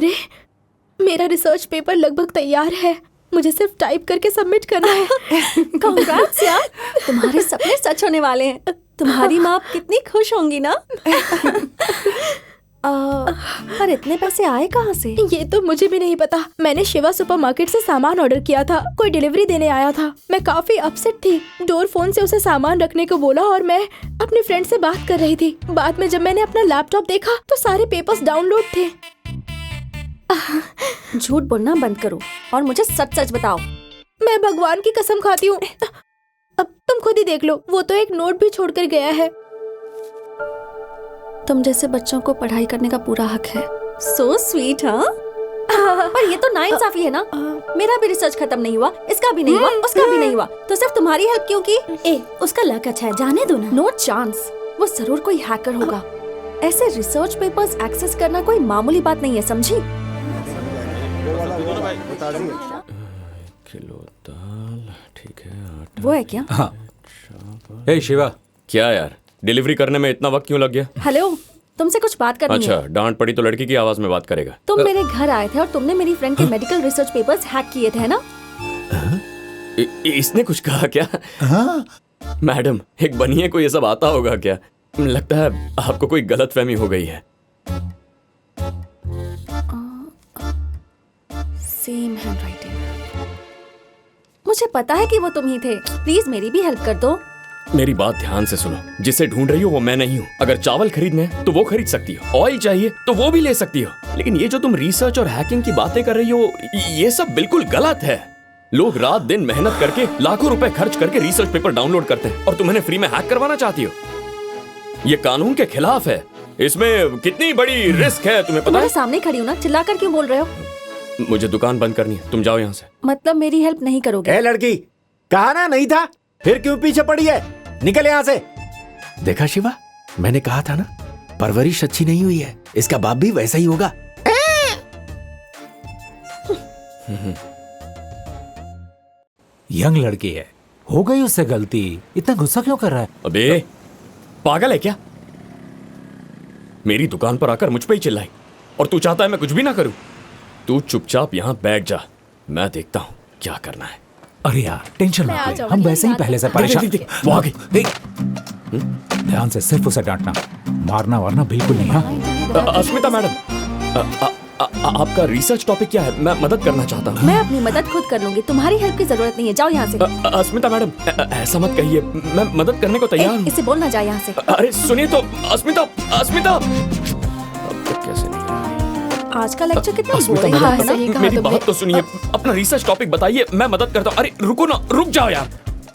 अरे, मेरा research paper लगभग तैयार है, मुझे सिर्फ टाइप करके सबमिट करना है। कांग्रेट्स यार, तुम्हारे सपने सच होने वाले हैं। तुम्हारी माँ कितनी खुश होंगी ना। पर इतने पैसे आए कहाँ से? ये तो मुझे भी नहीं पता। मैंने शिवा सुपरमार्केट से सामान ऑर्डर किया था, कोई डिलीवरी देने आया था। मैं काफी अपसेट थी। डोर फोन से उसे सामान रखने को बोला और मैं अपनी फ्रेंड से बात कर रही थी। बाद में जब मैंने अपना लैपटॉप देखा तो सारे पेपर्स डाउनलोड थे। झूठ बोलना बंद करो और मुझे सच सच बताओ। मैं भगवान की कसम खाती हूँ। अब तुम खुद ही देख लो, वो तो एक नोट भी छोड़कर गया है। तुम जैसे बच्चों को पढ़ाई करने का पूरा हक है। So sweet. हाँ, पर ये तो नाइंसाफी है ना। मेरा भी रिसर्च खत्म नहीं हुआ, इसका भी नहीं हुआ, उसका भी नहीं हुआ, तो सिर्फ तुम्हारी हेल्प क्यों की? उसका लक अच्छा है, जाने दो ना। नो चांस, वो जरूर कोई हैकर होगा। ऐसे रिसर्च पेपर्स एक्सेस करना कोई मामूली बात नहीं है, समझी? किलो दाल, ठीक है, आटा। वो है क्या? हाँ। ए शिवा, क्या यार, डिलीवरी करने में इतना वक्त क्यों लग गया? हेलो, तुमसे कुछ बात करनी अच्छा, है। डांट पड़ी तो लड़की की आवाज में बात करेगा। तुम मेरे घर आए थे और तुमने मेरी फ्रेंड के मेडिकल रिसर्च पेपर्स हैक किए थे ना? इसने कुछ कहा क्या? हाँ? मैडम, एक बनिए को ये सब आता होगा क्या? लगता है आपको कोई गलतफहमी हो गई है। Same handwriting. मुझे पता है कि वो तुम ही थे। प्लीज मेरी भी हेल्प कर दो। मेरी बात ध्यान से सुनो, जिसे ढूंढ रही हो वो मैं नहीं हूँ। अगर चावल खरीदने हैं तो वो खरीद सकती हो, ऑयल चाहिए तो वो भी ले सकती हो, लेकिन ये जो तुम रिसर्च और हैकिंग की बातें कर रही हो, ये सब बिल्कुल गलत है। लोग रात दिन मेहनत करके लाखों रुपए खर्च करके रिसर्च पेपर डाउनलोड करते हैं और तुम इन्हें फ्री में हैक करवाना चाहती हो। ये कानून के खिलाफ है। इसमें कितनी बड़ी रिस्क है तुम्हें पता तुम्हारे है? सामने खड़ी हूँ ना, चिल्लाकर क्यों बोल रहे हो? मुझे दुकान बंद करनी है, तुम जाओ यहाँ से। मतलब मेरी हेल्प नहीं करोगे? ए लड़की, कहा ना नहीं था, फिर क्यों पीछे पड़ी है? निकल यहाँ से। देखा शिवा, मैंने कहा था ना, परवरिश अच्छी नहीं हुई है। इसका बाप भी वैसा ही होगा। यंग लड़की है, हो गई उससे गलती, इतना गुस्सा क्यों कर रहा है? अबे पागल है क्या? मेरी दुकान पर आकर मुझ पे ही चिल्लाई और तू चाहता है मैं कुछ भी ना करूं? तू चुपचाप यहाँ बैठ जा, मैं देखता हूँ क्या करना है। अरे यार टेंशन मैं आ मत ले, जाऊंगी, हम वैसे ही पहले से परेशान। वो आ गई। देख, ध्यान से सिर्फ उसे डांटना, मारना वारना बिल्कुल नहीं। हाँ, अस्मिता मैडम, आपका रिसर्च टॉपिक क्या है? मैं मदद करना चाहता हूँ। मैं अपनी मदद खुद कर लूंगी, तुम्हारी हेल्प की जरूरत नहीं है। जाओ यहाँ से। अस्मिता मैडम, ऐसा मत कहिए, मैं मदद करने को तैयार हूँ। इसे बोलना जाए यहाँ से। अरे सुनिए तो, अस्मिता, अस्मिता। अब तक कैसे नहीं? आज का लेक्चर कितना अस्मिता बोरिंग मैडम, है ना? मेरी बात तो सुनिए, अपना रिसर्च टॉपिक बताइए, मैं मदद करता हूँ। अरे रुको ना, रुक जाओ यार,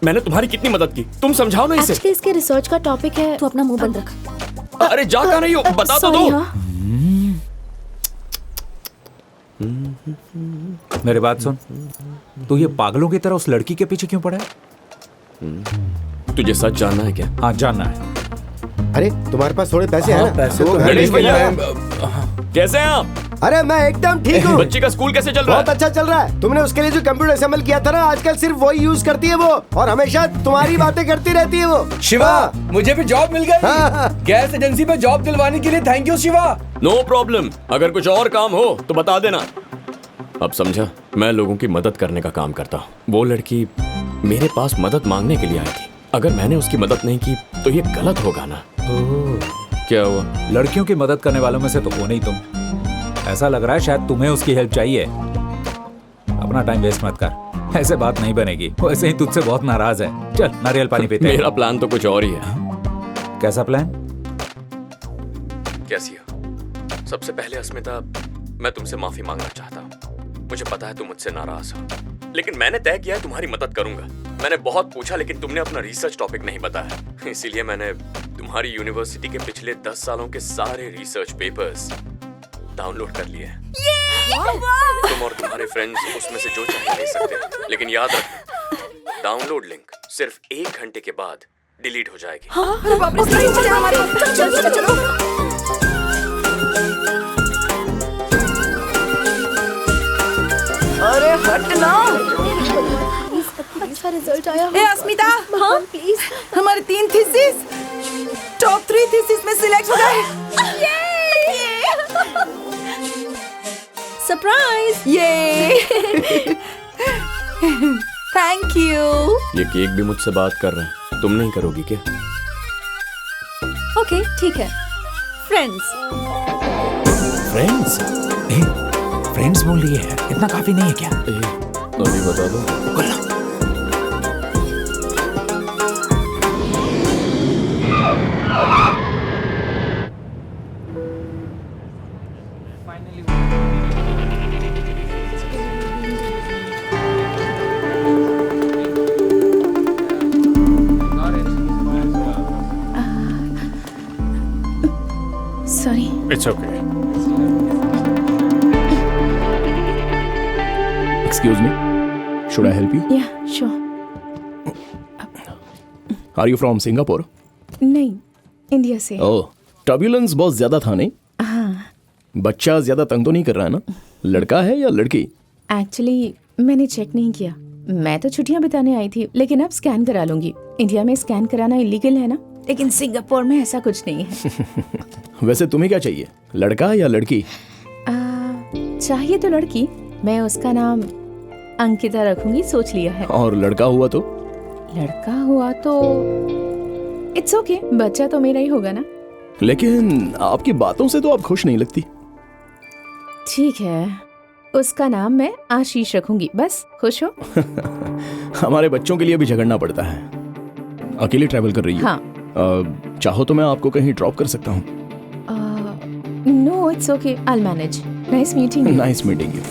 मैंने तुम्हारी कितनी मदद की, तुम समझाओ ना इसे। एक्चुअली इसके रिसर्च का टॉपिक है। तू अपना मुंह बंद रख। अरे जा कहाँ रही हो, बता तो दो। मेरी बात सुन, तू ये पागलों की तरह उस लड़की के पीछे क्यों पड़ा है? तुझे सच जानना है क्या? हाँ जानना है। अरे तुम्हारे पास थोड़े पैसे हैं ना? पैसे वो तो घर गणेश भेज भैया, है। कैसे हैं आप? अरे मैं एकदम ठीक हूँ। बच्ची का स्कूल कैसे चल रहा बहुत है? अच्छा चल रहा है। तुमने उसके लिए जो कंप्यूटर असेंबल किया था ना, आजकल सिर्फ वही यूज करती है वो, और हमेशा तुम्हारी बातें करती रहती है वो। शिवा, मुझे भी जॉब मिल गई। हाँ। गैस एजेंसी पे जॉब दिलवाने के लिए thank you Shiva. No problem, अगर कुछ और काम हो तो बता देना। अब समझा, मैं लोगों की मदद करने का काम करता हूँ। वो लड़की मेरे पास मदद मांगने के लिए आई थी, अगर मैंने उसकी मदद नहीं की तो ये गलत होगा ना। क्या हुआ? लड़कियों की मदद करने वालों में से तो हो नहीं तुम। ऐसा लग रहा है शायद तुम्हें उसकी हेल्प चाहिए। अपना टाइम वेस्ट मत कर, ऐसे बात नहीं बनेगी। वैसे ही तुझसे बहुत नाराज है। चल नारियल पानी पीते हैं। मेरा प्लान तो कुछ और ही है। कैसा प्लान? कैसी हो? सबसे पहले अस्मिता, मैं तुमसे माफी मांगना चाहता हूँ। मुझे पता है तुम मुझसे नाराज हो, लेकिन मैंने तय किया है तुम्हारी मदद करूंगा। मैंने बहुत पूछा लेकिन तुमने अपना रिसर्च टॉपिक नहीं बताया, इसीलिए मैंने तुम्हारी यूनिवर्सिटी के पिछले 10 सालों के सारे रिसर्च पेपर्स डाउनलोड कर लिए हैं। तुम और तुम्हारे फ्रेंड्स उसमें से जो चाहे ले सकते हैं, लेकिन याद रखना, डाउनलोड लिंक सिर्फ 1 घंटे के बाद डिलीट हो जाएगी। अरे हट ना। अच्छा रिजल्ट आया। ए अस्मिता, हाँ प्लीज। हमारे 3 थीसिस टॉप 3 थीसिस में सिलेक्ट हो गए। सरप्राइज। ये थैंक यू। ये केक भी मुझसे बात कर रहा है, तुम नहीं करोगी क्या? ओके ठीक है। फ्रेंड्स। फ्रेंड्स? फ्रेंड्स बोल रही है, इतना काफी नहीं है क्या? अभी बता दो। Sorry. It's okay. Excuse me. Should I help you? या sure. Are you from Singapore? नहीं, इंडिया से। Oh, turbulence बहुत ज्यादा था नहीं? हाँ। बच्चा ज्यादा तंग तो नहीं कर रहा है ना? लड़का है या लड़की? एक्चुअली मैंने चेक नहीं किया। मैं तो छुट्टियां बिताने आई थी, लेकिन अब स्कैन करा लूंगी। इंडिया में स्कैन कराना इलीगल है ना, लेकिन सिंगापुर में ऐसा कुछ नहीं है। वैसे तुम्हें क्या चाहिए, लड़का या लड़की? चाहिए तो लड़की। मैं उसका नाम अंकिता रखूंगी, सोच लिया है। और लड़का हुआ तो? लड़का हुआ तो इट्स ओके, बच्चा तो मेरा ही होगा ना। लेकिन आपकी बातों से तो आप खुश नहीं लगती। ठीक है, उसका नाम मैं आशीष रखूंगी, बस खुश हो। हमारे बच्चों के लिए भी झगड़ना पड़ता है। अकेले ट्रैवल कर रही हो? हाँ। चाहो तो मैं आपको कहीं ड्रॉप कर सकता हूँ। No it's okay, I manage. Nice meeting you. Nice meeting you.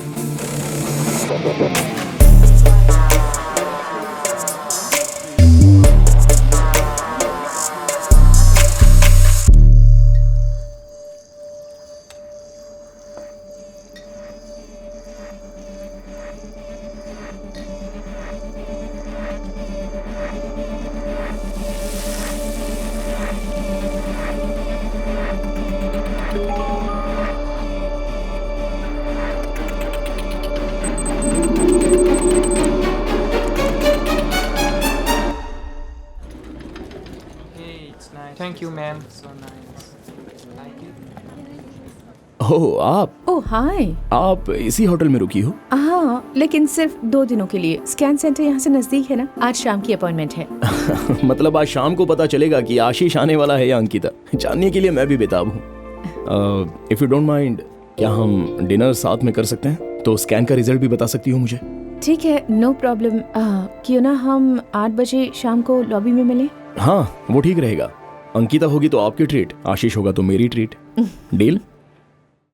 Thank you, ma'am. So nice. Like it? Oh आप ओह हाय। आप इसी होटल में रुकी हो? हाँ, लेकिन सिर्फ 2 दिनों के लिए। स्कैन सेंटर यहाँ से नजदीक है ना। आज शाम की अपॉइंटमेंट है। मतलब आज शाम को पता चलेगा कि आशीष आने वाला है या अंकिता। जानने के लिए मैं भी बेताब हूँ। इफ यू डोंट माइंड, क्या हम डिनर साथ में कर सकते हैं? तो स्कैन का रिजल्ट भी बता सकती हो मुझे? ठीक है, नो प्रॉब्लम। क्यों ना हम 8 बजे शाम को लॉबी में मिलें? हाँ, वो ठीक रहेगा। अंकिता होगी तो आपकी ट्रीट, आशीष होगा तो मेरी ट्रीट। डील?